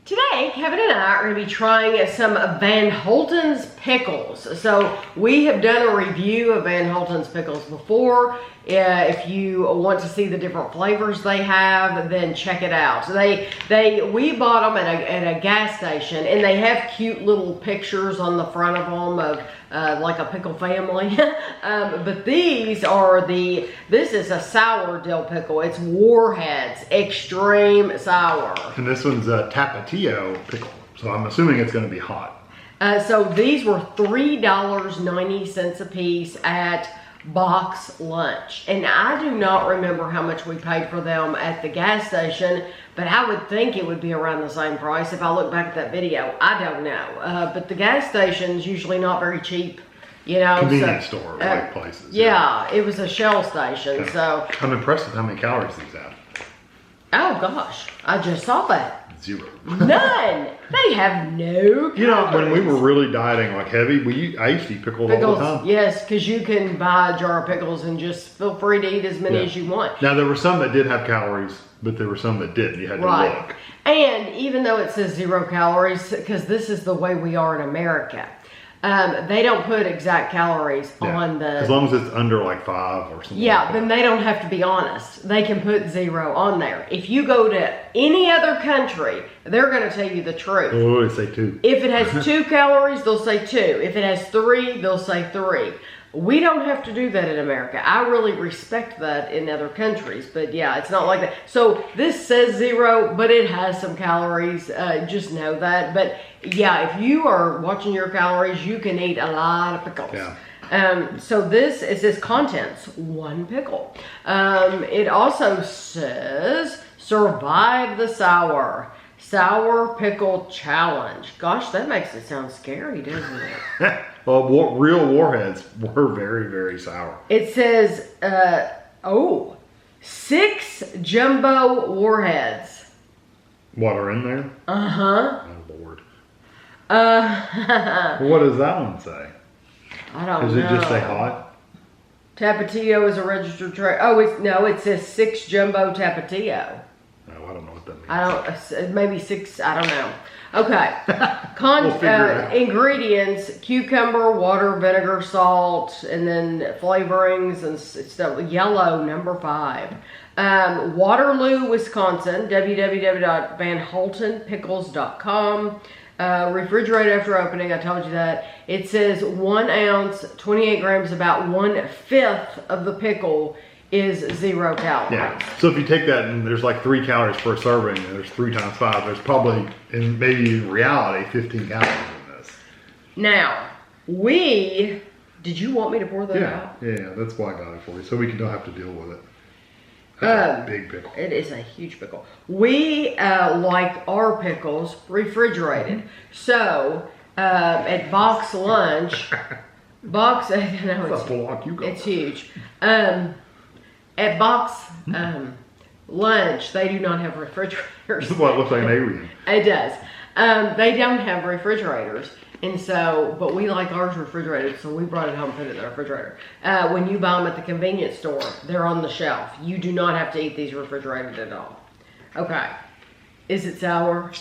Today, Kevin and I are going to be trying some Van Holten's pickles. So we have done a review of Van Holten's pickles before. If you want to see the different flavors they have, then check it out. So we bought them at a gas station, and they have cute little pictures on the front of them of like a pickle family. But this is a sour dill pickle. It's Warheads Extreme Sour. And this one's a Tapatío Pickle. So I'm assuming it's going to be hot. So these were $3.90 a piece at Box Lunch. And I do not remember how much we paid for them at the gas station, but I would think it would be around the same price if I look back at that video. I don't know. But the gas station's usually not very cheap, you know. Convenience store like places. Yeah, it was a Shell station, yeah. So. I'm impressed with how many calories these have. Oh gosh, I just saw that. 0. None. They have no calories. You know, when we were really dieting like heavy, I used to eat pickles all the time. Yes, because you can buy a jar of pickles and just feel free to eat as many as you want. Now, there were some that did have calories, but there were some that didn't. You had to look. And even though it says 0 calories, because this is the way we are in America, they don't put exact calories on the... As long as it's under like 5 or something. Yeah, then they don't have to be honest. They can put 0 on there. If you go to any other country, they're going to tell you the truth. Oh, they say 2. If it has 2 calories, they'll say 2. If it has 3, they'll say 3. We don't have to do that in America. I really respect that in other countries, but yeah, it's not like that. So this says 0, but it has some calories. Just know that. But yeah, if you are watching your calories, you can eat a lot of pickles. Yeah. So this is its contents, 1 pickle. It also says survive the sour pickle challenge. Gosh, that makes it sound scary, doesn't it? Well, real Warheads were very, very sour. It says, 6 jumbo Warheads. What are in there? Uh-huh. Oh, Lord. What does that one say? I don't know. Does it just say hot? Tapatío is a registered trade. Oh, it says 6 jumbo Tapatío. Oh, I don't know what that means. Maybe 6, I don't know. Okay. We'll figure it out. Ingredients: cucumber, water, vinegar, salt, and then flavorings and stuff. Yellow, number 5. Waterloo, Wisconsin, www.vanholtenpickles.com. Refrigerate after opening, I told you that. It says 1 ounce, 28 grams, about 1/5 of the pickle is 0 calories. Yeah. So if you take that and there's like 3 calories per serving, and there's 3 times 5, there's probably, in maybe in reality, 15 calories in this. Now, did you want me to pour that out? Yeah, that's why I got it for you, so we don't have to deal with it. That's a big pickle. It is a huge pickle. We like our pickles refrigerated. So, at Box Lunch, it's huge. At Box Lunch, they do not have refrigerators. Well, it looks like an alien. It does. They don't have refrigerators. And so, but we like ours refrigerated, so we brought it home and put it in the refrigerator. When you buy them at the convenience store, they're on the shelf. You do not have to eat these refrigerated at all. Okay. Is it sour?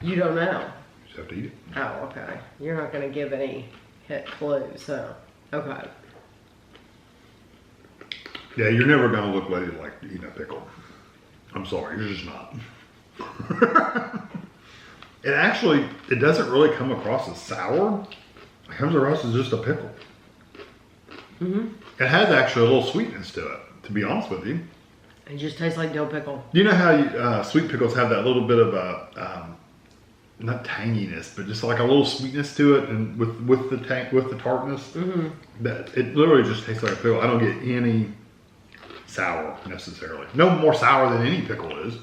You don't know. You just have to eat it. Oh, okay. You're not going to give any clues, so, okay. Yeah, you're never going to look like eating a pickle. I'm sorry, you're just not. It doesn't really come across as sour. It comes across as just a pickle. Mm-hmm. It has actually a little sweetness to it, to be honest with you. It just tastes like dill pickle. You know how sweet pickles have that little bit of a, not tanginess, but just like a little sweetness to it, and with the tartness, that it literally just tastes like a pickle. I don't get any sour necessarily. No more sour than any pickle is.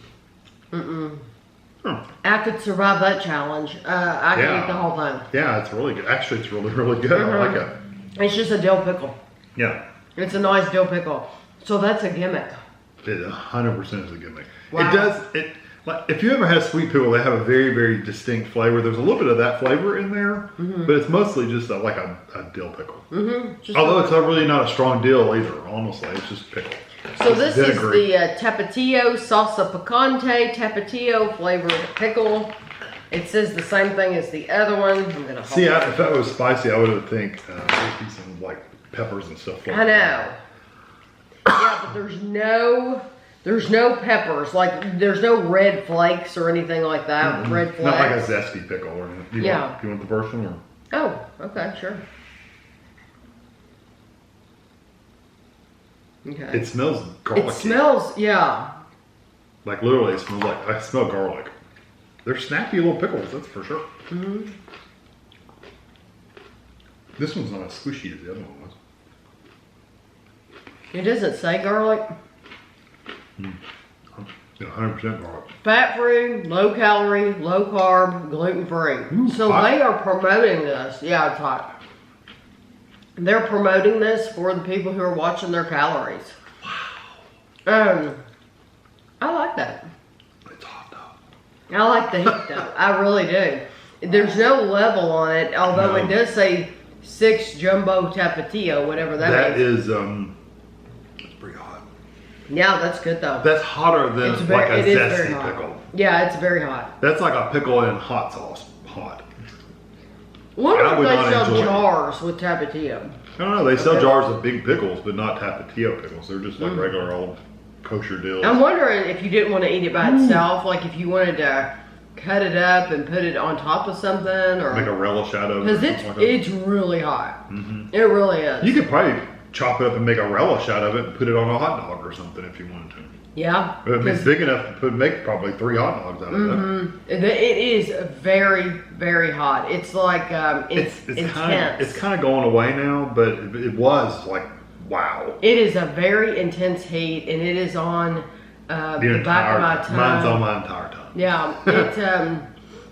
I could survive that challenge. I could eat the whole thing. Yeah, it's really good. Actually, it's really, really good. I like it. It's just a dill pickle. Yeah. It's a nice dill pickle. So that's a gimmick. It 100% is a gimmick. Wow. Like, if you ever had a sweet pickle, they have a very, very distinct flavor. There's a little bit of that flavor in there, but it's mostly just like a dill pickle. Although it's really not a strong dill either, honestly. It's just pickle. So this is the Tapatío Salsa Picante Tapatío flavored pickle. It says the same thing as the other one. I'm gonna see. If that was spicy, I would have think there'd be some like peppers and stuff. I know. Yeah, but there's no peppers. Like there's no red flakes or anything like that. Mm-hmm. Red flakes. Not like a zesty pickle. Or do you want the first one? Or? Oh, okay, sure. Okay. It smells garlicky. It smells, yeah. Like literally, it smells like, I smell garlic. They're snappy little pickles, that's for sure. Mm-hmm. This one's not as squishy as the other one was. It doesn't say garlic. 100% garlic. Fat-free, low-calorie, low-carb, gluten-free. So hot. They are promoting this. Yeah, it's hot. They're promoting this for the people who are watching their calories. Wow. I like that. It's hot though. I like the heat though. I really do. There's no level on it, although it does say 6 jumbo tapatio, whatever that That is. is, it's pretty hot. Yeah, that's good though. That's hotter than like a zesty pickle. Yeah, it's very hot. That's like a pickle in hot sauce. Hot. Wonder if they sell jars with Tapatio. I don't know. They sell jars of big pickles, but not Tapatio pickles. They're just like regular old kosher dills. I'm wondering if you didn't want to eat it by itself, like if you wanted to cut it up and put it on top of something, or make a relish out of it. Because it's really hot. Mm-hmm. It really is. You could probably chop it up and make a relish out of it and put it on a hot dog or something if you wanted to. Yeah. It's big enough to make probably 3 hot dogs out of that. It is very, very hot. It's like, it's intense. It's kind of going away now, but it was like, wow. It is a very intense heat, and it is on the back of my tongue. Mine's on my entire tongue.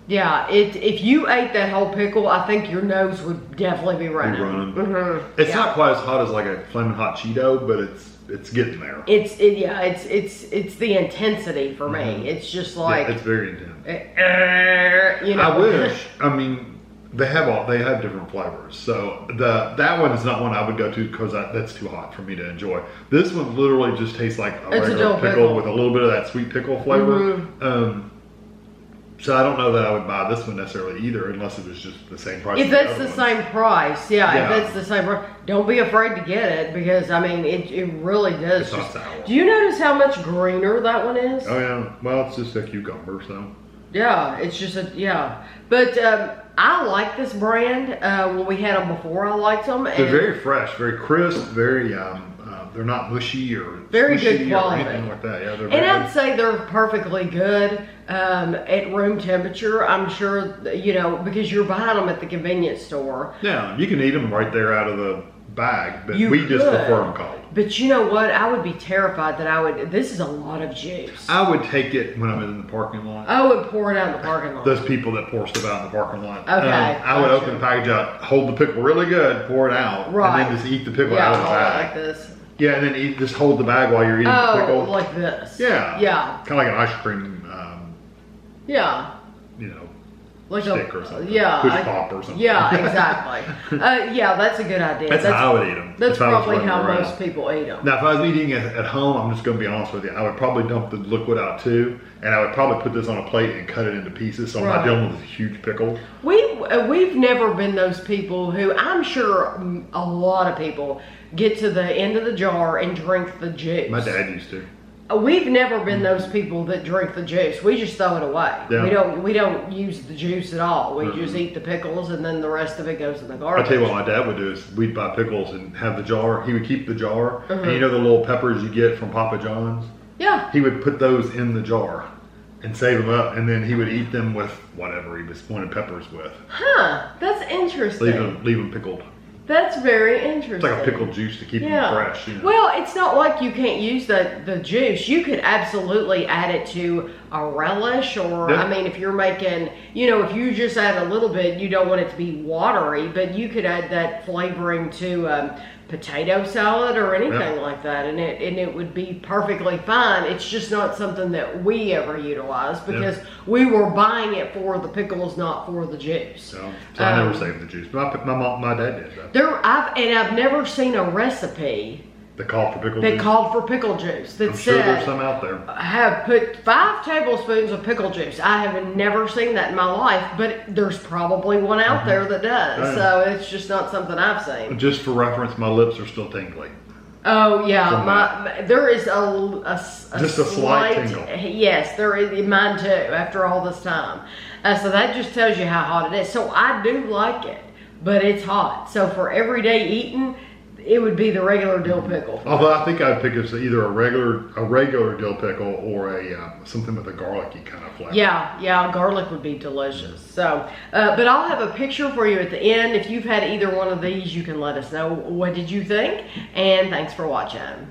Yeah, if you ate that whole pickle, I think your nose would definitely be running. Mm-hmm. It's not quite as hot as like a Flamin' Hot Cheeto, but it's getting there. It's the intensity for me. It's just like it's very intense. You know. I wish. I mean, they have different flavors. So that one is not one I would go to because that's too hot for me to enjoy. This one literally just tastes like a regular pickle with a little bit of that sweet pickle flavor. Mm-hmm. So I don't know that I would buy this one necessarily either, unless it was just the same price. If that's the same price, if that's the same price, don't be afraid to get it because I mean it really does. It's not sour. Do you notice how much greener that one is? Oh yeah, well it's just a cucumber, so. Yeah, it's just but I like this brand. When we had them before, I liked them. They're very fresh, very crisp, very. They're not mushy or very good quality or anything like that. Yeah, they're and I'd say they're perfectly good at room temperature. I'm sure because you're buying them at the convenience store. Yeah, you can eat them right there out of the bag, but we just prefer them cold. But you know what? I would be terrified that this is a lot of juice. I would take it when I'm in the parking lot. I would pour it out in the parking lot. Those people that pour stuff out in the parking lot. Okay. I would open the package out, hold the pickle really good, pour it out, and then just eat the pickle out of the bag. Like this. Yeah, and then just hold the bag while you're eating the pickle. Oh, like this. Yeah. Yeah. Kind of like an ice cream, like stick or something. Yeah. Push pop or something. Yeah, exactly. That's a good idea. That's how I would eat them. That's probably how most people eat them. Now, if I was eating it at home, I'm just going to be honest with you, I would probably dump the liquid out too, and I would probably put this on a plate and cut it into pieces so I'm not dealing with a huge pickle. We've never been those people who, I'm sure a lot of people get to the end of the jar and drink the juice. My dad used to. We've never been those people that drink the juice. We just throw it away. Yeah. We don't use the juice at all. We just eat the pickles and then the rest of it goes in the garbage. I'll tell you what my dad would do is we'd buy pickles and have the jar. He would keep the jar. And you know the little peppers you get from Papa John's? Yeah. He would put those in the jar and save them up, and then he would eat them with whatever he wanted peppers with. Huh, that's interesting. Leave them pickled. That's very interesting. It's like a pickled juice to keep them fresh. Well, it's not like you can't use the juice. You could absolutely add it to a relish or, I mean, if you're making, if you just add a little bit, you don't want it to be watery, but you could add that flavoring to potato salad or anything like that, and it would be perfectly fine. It's just not something that we ever utilize because we were buying it for the pickles, not for the juice. So I never saved the juice. My dad did that. I've never seen a recipe They call for pickle They juice? called for pickle juice. That I'm sure said, there's some out there. I have put 5 tablespoons of pickle juice. I have never seen that in my life, but there's probably one out there that does. So it's just not something I've seen. Just for reference, my lips are still tingly. Oh yeah, there is a Just a slight tingle. Yes, there is mine too. After all this time, so that just tells you how hot it is. So I do like it, but it's hot. So for everyday eating, it would be the regular dill pickle. Although I think I'd pick either a regular dill pickle or something with a garlicky kind of flavor. Yeah, garlic would be delicious. So, but I'll have a picture for you at the end. If you've had either one of these, you can let us know what did you think. And thanks for watching.